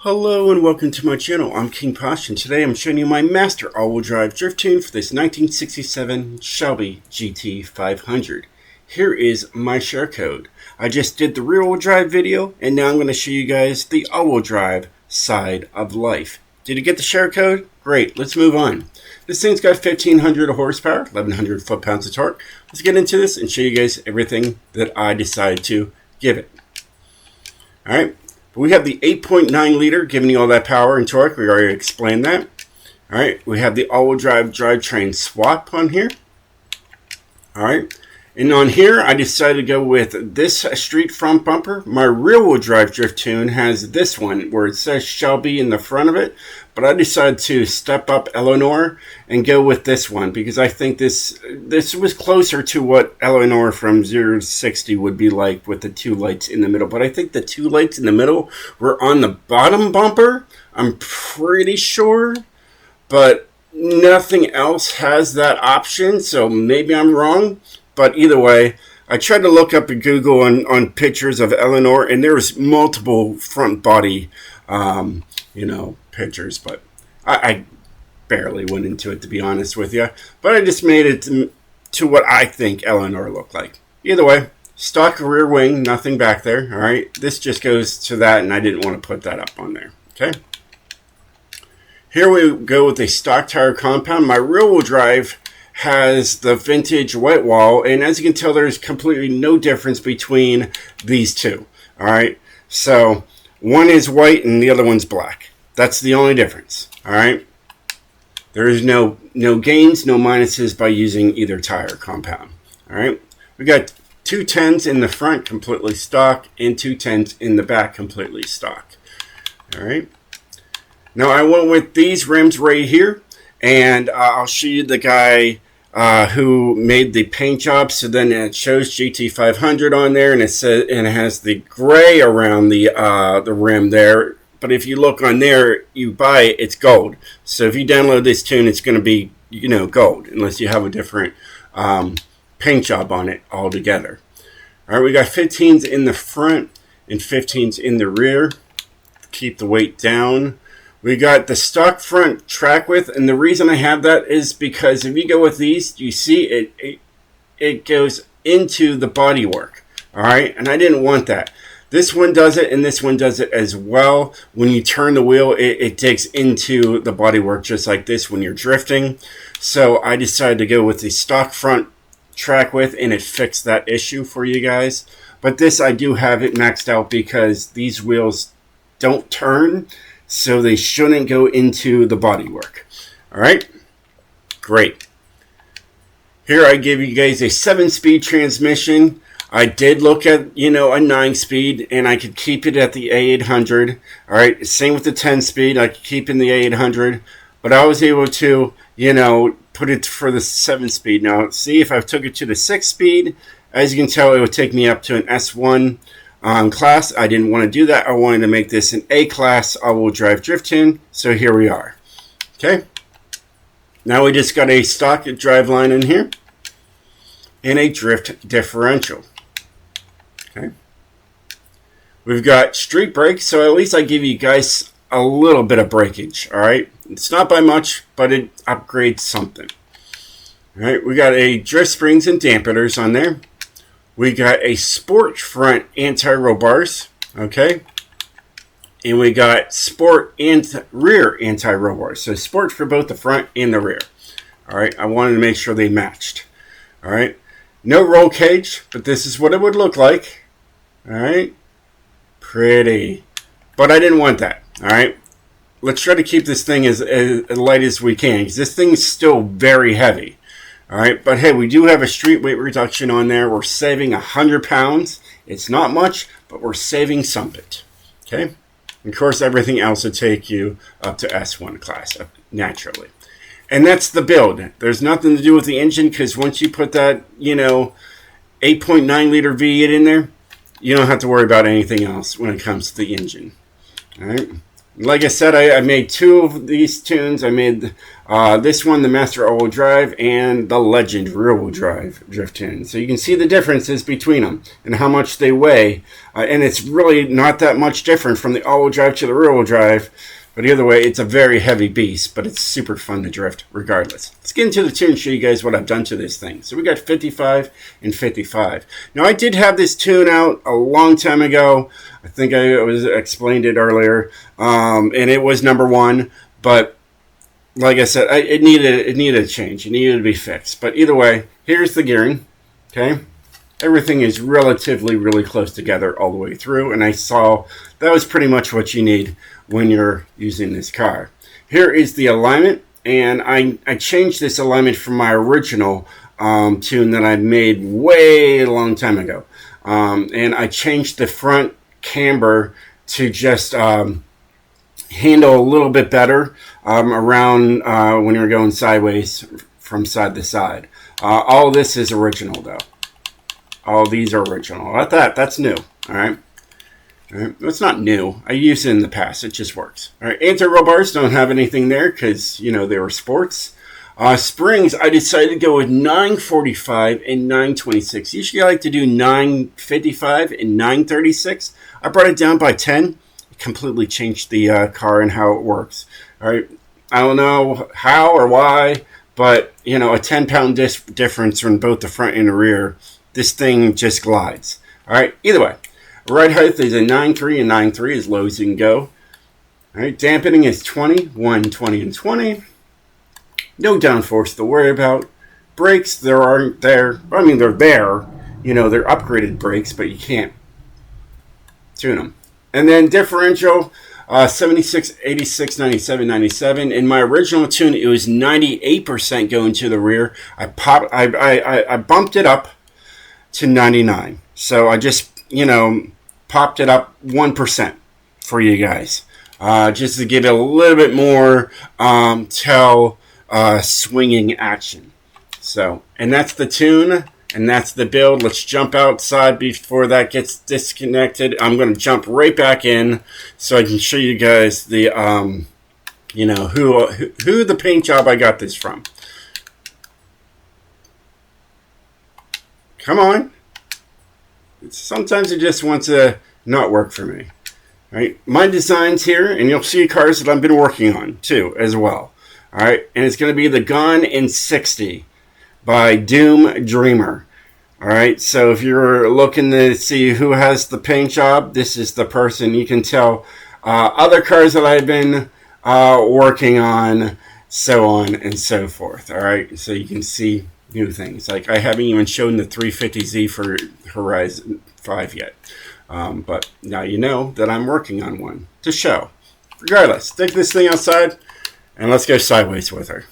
Hello and welcome to my channel. I'm King POSH and today I'm showing you my master all-wheel drive drift tune for this 1967 Shelby GT500. Here is my share code. I just did the rear-wheel drive video and now I'm going to show you guys the all-wheel drive side of life. Did you get the share code? Great, let's move on. This thing's got 1,500 horsepower, 1,100 foot-pounds of torque. Let's get into this and show you guys everything that I decided to give it. Alright. We have the 8.9 liter giving you all that power and torque. We already explained that. All right, we have the all-wheel drive drivetrain swap on here. All right, and on here I decided to go with this street front bumper. My rear-wheel drive drift tune has this one where it says Shelby in the front of it, but I decided to step up Eleanor and go with this one because I think this was closer to what Eleanor from 0 to 60 would be like with the two lights in the middle. But I think the two lights in the middle were on the bottom bumper, I'm pretty sure, but nothing else has that option, so maybe I'm wrong. But either way, I tried to look up at Google on pictures of Eleanor, and there's multiple front body, pictures, but I barely went into it, to be honest with you. But I just made it to what I think Eleanor looked like. Either way, stock rear wing, nothing back there. All right, this just goes to that, and I didn't want to put that up on there. Okay. Here we go with a stock tire compound. My rear-wheel drive has the vintage white wall, and as you can tell, there's completely no difference between these two. All right, so one is white and the other one's black. That's the only difference. All right, there is no gains, no minuses by using either tire compound. All right, we got 210s in the front, completely stock, and 210s in the back, completely stock. All right, now I went with these rims right here, and I'll show you the guy who made the paint job. So then it shows GT500 on there, and it says, and it has the gray around the rim there. But if you look on there, you buy it, it's gold. So if you download this tune, it's going to be gold, unless you have a different paint job on it altogether. All right, we got 15s in the front and 15s in the rear. Keep the weight down. We got the stock front track width, and the reason I have that is because if you go with these, you see it goes into the bodywork. All right, and I didn't want that. This one does it, and this one does it as well. When you turn the wheel, it digs into the bodywork just like this when you're drifting. So I decided to go with the stock front track width, and it fixed that issue for you guys. But this, I do have it maxed out because these wheels don't turn, so they shouldn't go into the bodywork. All right, great. Here I give you guys a 7-speed transmission. I did look at, a 9-speed, and I could keep it at the A800. All right, same with the 10-speed. I could keep in the A800, but I was able to, put it for the 7-speed. Now, see, if I took it to the 6-speed, as you can tell, it would take me up to an S1 class. I didn't want to do that. I wanted to make this an A-class all-wheel drive drift tune, so here we are. Okay, now we just got a stock drive line in here and a drift differential. Okay, we've got street brakes, so at least I give you guys a little bit of breakage. All right, it's not by much, but it upgrades something. All right, we got a drift springs and dampeners on there. We got a sport front anti-roll bars, okay? And we got sport and rear anti-roll bars. So sport for both the front and the rear. All right, I wanted to make sure they matched. All right, no roll cage, but this is what it would look like. All right, pretty. But I didn't want that, all right? Let's try to keep this thing as light as we can, because this thing is still very heavy. All right, but hey, we do have a street weight reduction on there. We're saving 100 pounds. It's not much, but we're saving something. Okay, and of course, everything else will take you up to S1 class, naturally. And that's the build. There's nothing to do with the engine, because once you put that, 8.9 liter V8 in there, you don't have to worry about anything else when it comes to the engine. All right, Like I said, I made 2 of these tunes. I made this one, the Master All-Wheel Drive, and the Legend Rear-Wheel Drive drift tune. So you can see the differences between them and how much they weigh. And it's really not that much different from the all-wheel drive to the rear-wheel drive. But either way, it's a very heavy beast, but it's super fun to drift regardless. Let's get into the tune and show you guys what I've done to this thing. So we got 55 and 55. Now, I did have this tune out a long time ago. I think I explained it earlier, and it was number 1. But like I said, it needed a change. It needed to be fixed. But either way, here's the gearing. Okay, everything is relatively really close together all the way through, and I saw that was pretty much what you need when you're using this car. Here is the alignment, and I changed this alignment from my original tune that I made way a long time ago, and I changed the front camber to just handle a little bit better around when you're going sideways from side to side. All this is original though. All these are original. That's new. All right. All right. It's not new. I used it in the past. It just works. All right. Anti-roll bars don't have anything there because, you know, they were sports. Springs, I decided to go with 945 and 926. Usually I like to do 955 and 936. I brought it down by 10. It completely changed the car and how it works. All right. I don't know how or why, but, you know, a 10-pound difference from both the front and the rear. This thing just glides. All right. Either way, ride height is a 9.3 and 9.3 as low as you can go. All right. Dampening is 20, 1, 20, and 20. No downforce to worry about. Brakes, there aren't there. I mean, they're there. You know, they're upgraded brakes, but you can't tune them. And then differential, 76, 86, 97, 97. In my original tune, it was 98% going to the rear. I bumped it up to 99. So I just, you know, popped it up 1% for you guys. Just to give it a little bit more swinging action. So, and that's the tune, and that's the build. Let's jump outside before that gets disconnected. I'm going to jump right back in so I can show you guys the, you know, who the paint job I got this from. Come on. Sometimes it just wants to not work for me. All right, my designs here, and you'll see cars that I've been working on too as well. All right, and it's going to be the Gone in 60 by Doom Dreamer. All right, so if you're looking to see who has the paint job, this is the person. You can tell other cars that I've been working on, so on and so forth. All right, so you can see new things. Like I haven't even shown the 350Z for Horizon 5 yet. But now you know that I'm working on one to show. Regardless, take this thing outside and let's go sideways with her.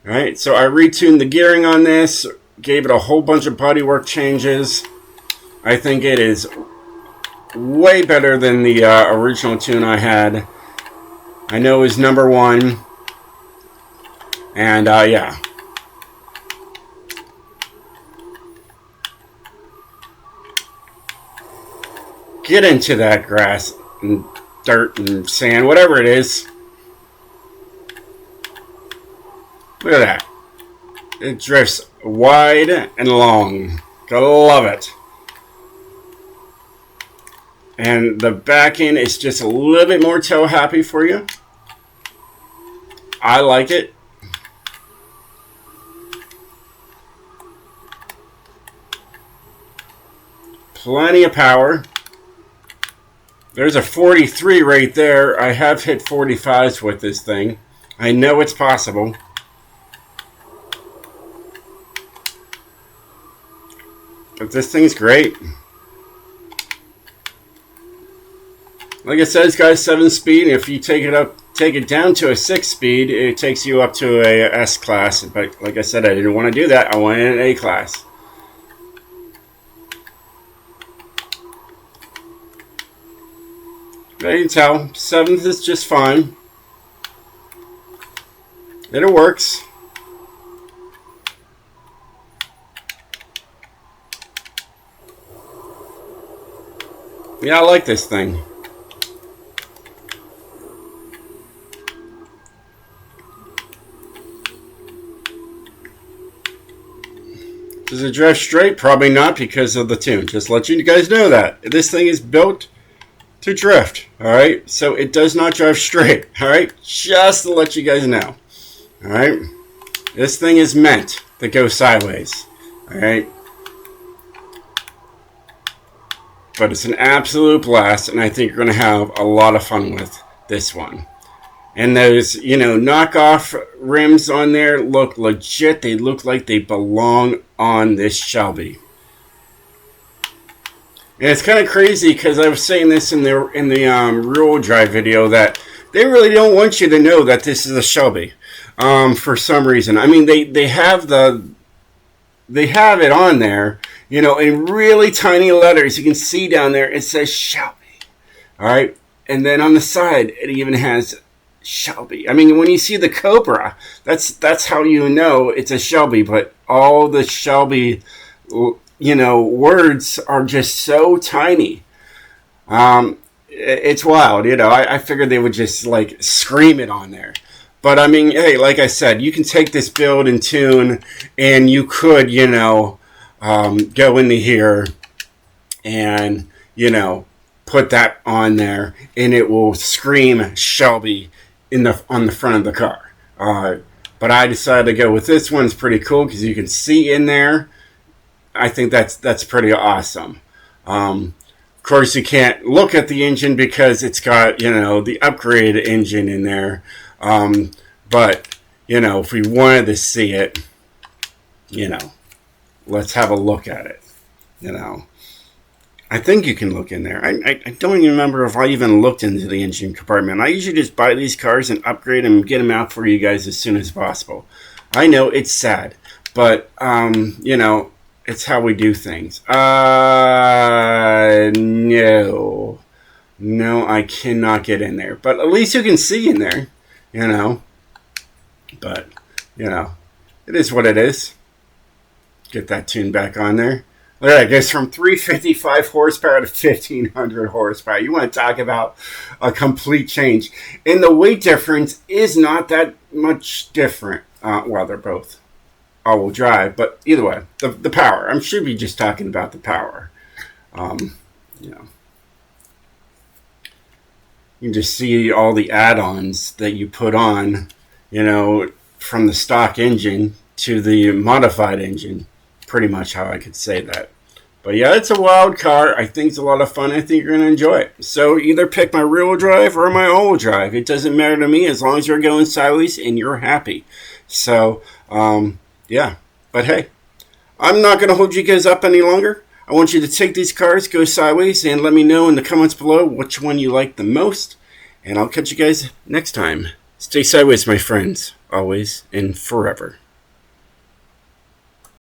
Alright, so I retuned the gearing on this, gave it a whole bunch of bodywork changes. I think it is way better than the original tune I had. I know it was number 1. And yeah. Get into that grass and dirt and sand, whatever it is. Look at that. It drifts wide and long. Gotta love it. And the back end is just a little bit more toe happy for you. I like it. Plenty of power. There's a 43 right there. I have hit 45s with this thing. I know it's possible. But this thing's great. Like I said, it's got a 7-speed. If you take it down to a 6-speed, it takes you up to a S class. But like I said, I didn't want to do that. I wanted an A class. But you can tell, 7th is just fine. And it works. Yeah, I like this thing. Does it drive straight? Probably not because of the tune. Just let you guys know that. This thing is built to drift. Alright? So it does not drive straight. Alright? Just to let you guys know. Alright? This thing is meant to go sideways. Alright? But it's an absolute blast, and I think you're going to have a lot of fun with this one. And those, knockoff rims on there look legit. They look like they belong on this Shelby. And it's kind of crazy because I was saying this in the rear-wheel drive video that they really don't want you to know that this is a Shelby for some reason. I mean, they have it on there, in really tiny letters. You can see down there it says Shelby. All right, and then on the side it even has Shelby. I mean, when you see the Cobra, that's how you know it's a Shelby. But all the Shelby, words are just so tiny. It's wild. I figured they would just like scream it on there. But I mean, hey, like I said, you can take this build and tune, and you could, go into here and, put that on there, and it will scream Shelby on the front of the car. But I decided to go with this one. It's pretty cool because you can see in there. I think that's pretty awesome. Of course, you can't look at the engine because it's got, the upgraded engine in there. But, if we wanted to see it, let's have a look at it. I think you can look in there. I don't even remember if I even looked into the engine compartment. I usually just buy these cars and upgrade them and get them out for you guys as soon as possible. I know it's sad, but, it's how we do things. No. No, I cannot get in there. But at least you can see in there, But, it is what it is. Get that tune back on there. Look at that. It goes from 355 horsepower to 1,500 horsepower. You want to talk about a complete change. And the weight difference is not that much different. Well, they're both all-wheel drive. But either way, the power. I should be just talking about the power. You can just see all the add-ons that you put on, from the stock engine to the modified engine. Pretty much how I could say that. But yeah, it's a wild car. I think it's a lot of fun. I think you're going to enjoy it. So either pick my rear-wheel drive or my all-wheel drive. It doesn't matter to me as long as you're going sideways and you're happy. So, yeah. But hey, I'm not going to hold you guys up any longer. I want you to take these cars, go sideways, and let me know in the comments below which one you like the most. And I'll catch you guys next time. Stay sideways, my friends. Always and forever.